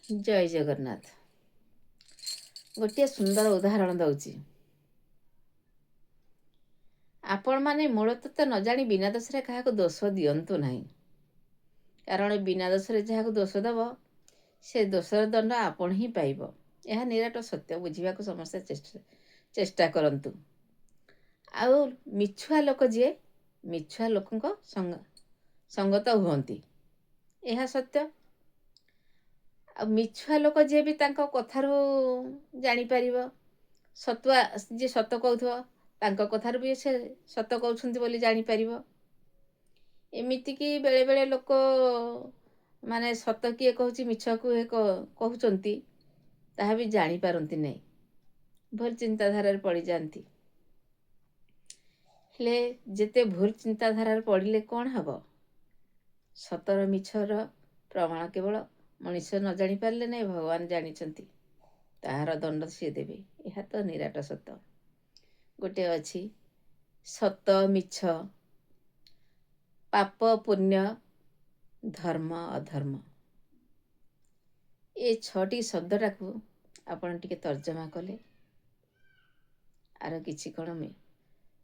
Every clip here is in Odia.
ଜୟ ଜଗନ୍ନାଥ। ଗୋଟିଏ ସୁନ୍ଦର ଉଦାହରଣ ଦେଉଛି। ଆପଣମାନେ ମୂଳତତ୍ତ୍ୱ ନ ଜାଣି ବିନା ଦୋଷରେ କାହାକୁ ଦୋଷ ଦିଅନ୍ତୁ ନାହିଁ। କାରଣ ବିନା ଦୋଷରେ ଯାହାକୁ ଦୋଷ ଦେବ ସେ ଦୋଷର ଦଣ୍ଡ ଆପଣ ହିଁ ପାଇବ। ଏହା ନିରାଟ ସତ୍ୟ। ବୁଝିବାକୁ ସମସ୍ତେ ଚେଷ୍ଟା କରନ୍ତୁ। ଆଉ ମିଛୁଆ ଲୋକ ଯିଏ ମିଛୁଆ ଲୋକଙ୍କ ସଙ୍ଗତ ହୁଅନ୍ତି, ଏହା ସତ୍ୟ। ଆଉ ମିଛୁଆ ଲୋକ ଯିଏ ବି ତାଙ୍କ କଥାରୁ ଜାଣିପାରିବ। ସତୁଆ ଯିଏ ସତ କହୁଥିବ ତାଙ୍କ କଥାରୁ ବି ସେ ସତ କହୁଛନ୍ତି ବୋଲି ଜାଣିପାରିବ। ଏମିତିକି ବେଳେବେଳେ ଲୋକ ମାନେ ସତ କିଏ କହୁଛି ମିଛକୁ କହୁଛନ୍ତି ତାହା ବି ଜାଣିପାରନ୍ତି ନାହିଁ। ଭୁଲ ଚିନ୍ତାଧାରାରେ ପଡ଼ିଯାଆନ୍ତି। ହେଲେ ଯେତେ ଭୁଲ ଚିନ୍ତାଧାରାରେ ପଡ଼ିଲେ କ'ଣ ହେବ? ସତର ମିଛର ପ୍ରମାଣ କେବଳ ମଣିଷ ନ ଜାଣିପାରିଲେ ନାହିଁ, ଭଗବାନ ଜାଣିଛନ୍ତି। ତାହାର ଦଣ୍ଡ ସିଏ ଦେବେ। ଏହା ତ ନିରାଟ ସତ। ଗୋଟେ ଅଛି ସତ ମିଛ, ପାପ ପୁଣ୍ୟ, ଧର୍ମ ଅଧର୍ମ। ଏ 6ଟି ଶବ୍ଦଟାକୁ ଆପଣ ଟିକେ ତର୍ଜମା କଲେ ଆର କିଛି କ'ଣ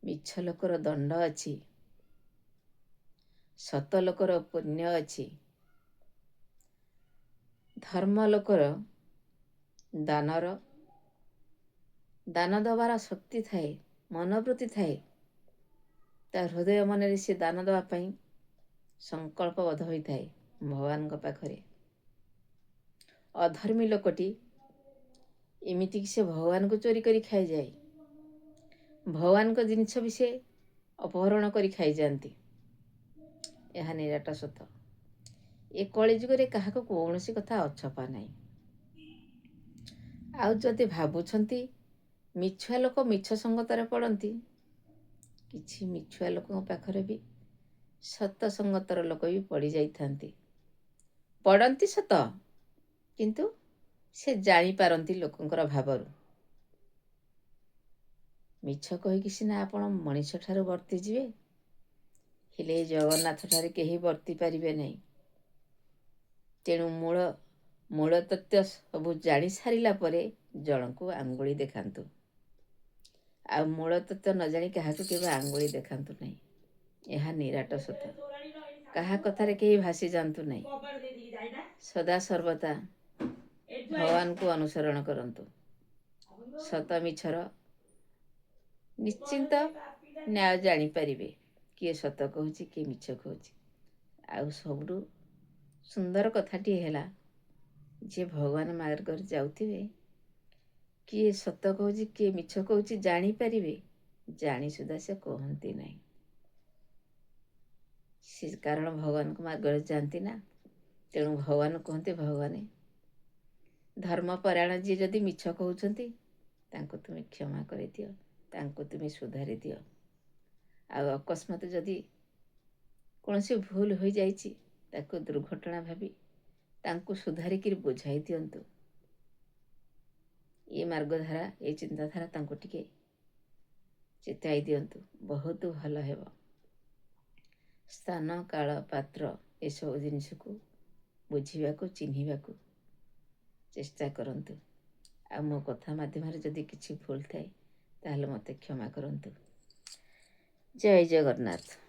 ମିଛ ଲୋକର ଦଣ୍ଡ ଅଛି, ସତ ଲୋକର ପୁଣ୍ୟ ଅଛି, ଧର୍ମ ଲୋକର ଦାନ ଦେବାର ଶକ୍ତି ଥାଏ, ମନୋବୃତ୍ତି ଥାଏ। ତା ହୃଦୟ ମନରେ ସେ ଦାନ ଦେବା ପାଇଁ ସଂକଳ୍ପବଦ୍ଧ ହୋଇଥାଏ ଭଗବାନଙ୍କ ପାଖରେ। ଅଧର୍ମୀ ଲୋକଟି ଏମିତିକି ସେ ଭଗବାନଙ୍କୁ ଚୋରି କରି ଖାଇଯାଏ। ଭଗବାନଙ୍କ ଜିନିଷ ବି ସେ ଅପହରଣ କରି ଖାଇଯାଆନ୍ତି। ଏହା ନିରାଟ ସତ। ଏ କଳିଯୁଗରେ କାହାକୁ କୌଣସି କଥା ଅଛପା ନାହିଁ। ଆଉ ଯଦି ଭାବୁଛନ୍ତି ମିଛୁଆ ଲୋକ ମିଛ ସଙ୍ଗତରେ ପଡ଼ନ୍ତି, କିଛି ମିଛୁଆ ଲୋକଙ୍କ ପାଖରେ ବି ସତ ସଙ୍ଗତର ଲୋକ ବି ପଡ଼ିଯାଇଥାନ୍ତି। ପଡ଼ନ୍ତି ସତ, କିନ୍ତୁ ସେ ଜାଣିପାରନ୍ତି ଲୋକଙ୍କର ଭାବରୁ। ମିଛ କହିକି ସିନା ଆପଣ ମଣିଷଠାରୁ ବର୍ତ୍ତିଯିବେ, ହେଲେ ଜଗନ୍ନାଥଠାରେ କେହି ବର୍ତ୍ତି ପାରିବେ ନାହିଁ। ତେଣୁ ମୂଳ ତତ୍ତ୍ୱ ସବୁ ଜାଣି ସାରିଲା ପରେ ଜଣଙ୍କୁ ଆଙ୍ଗୁଳି ଦେଖାନ୍ତୁ। ଆଉ ମୂଳ ତତ୍ତ୍ୱ ନ ଜାଣି କାହାକୁ କେବେ ଆଙ୍ଗୁଳି ଦେଖାନ୍ତୁ ନାହିଁ। ଏହା ନିରାଟ ସତ। କାହା କଥାରେ କେହି ଭାସି ଯାଆନ୍ତୁ ନାହିଁ। ସଦା ସର୍ବଦା ଭଗବାନଙ୍କୁ ଅନୁସରଣ କରନ୍ତୁ। ସତ ମିଛର ନିଶ୍ଚିନ୍ତ ନ୍ୟାୟ ଜାଣିପାରିବେ, କିଏ ସତ କହୁଛି କିଏ ମିଛ କହୁଛି। ଆଉ ସବୁଠୁ ସୁନ୍ଦର କଥାଟିଏ ହେଲା, ଯିଏ ଭଗବାନ ମାର୍ଗରେ ଯାଉଥିବେ କିଏ ସତ କହୁଛି କିଏ ମିଛ କହୁଛି ଜାଣିପାରିବେ। ଜାଣି ସୁଦ୍ଧା ସେ କହନ୍ତି ନାହିଁ। ସେ କାରଣ ଭଗବାନଙ୍କ ମାର୍ଗରେ ଯାଆନ୍ତି ନା। ତେଣୁ ଭଗବାନ କୁହନ୍ତି, ଭଗବାନ ଧର୍ମପରାୟଣ ଯିଏ ଯଦି ମିଛ କହୁଛନ୍ତି ତାଙ୍କୁ ତୁମେ କ୍ଷମା କରିଦିଅ, ତାଙ୍କୁ ତୁମେ ସୁଧାରି ଦିଅ। ଆଉ ଅକସ୍ମାତ ଯଦି କୌଣସି ଭୁଲ ହୋଇଯାଇଛି ତାକୁ ଦୁର୍ଘଟଣା ଭାବି ତାଙ୍କୁ ସୁଧାରିକିରି ବୁଝାଇ ଦିଅନ୍ତୁ। ଏ ମାର୍ଗଧାରା, ଏ ଚିନ୍ତାଧାରା ତାଙ୍କୁ ଟିକେ ଚେତାଇ ଦିଅନ୍ତୁ, ବହୁତ ଭଲ ହେବ। ସ୍ଥାନ କାଳ ପାତ୍ର ଏସବୁ ଜିନିଷକୁ ବୁଝିବାକୁ ଚିହ୍ନିବାକୁ ଚେଷ୍ଟା କରନ୍ତୁ। ଆଉ ମୋ କଥା ମାଧ୍ୟମରେ ଯଦି କିଛି ଭୁଲ ଥାଏ ତାହେଲେ ମୋତେ କ୍ଷମା କରନ୍ତୁ। ଜୟ ଜଗନ୍ନାଥ।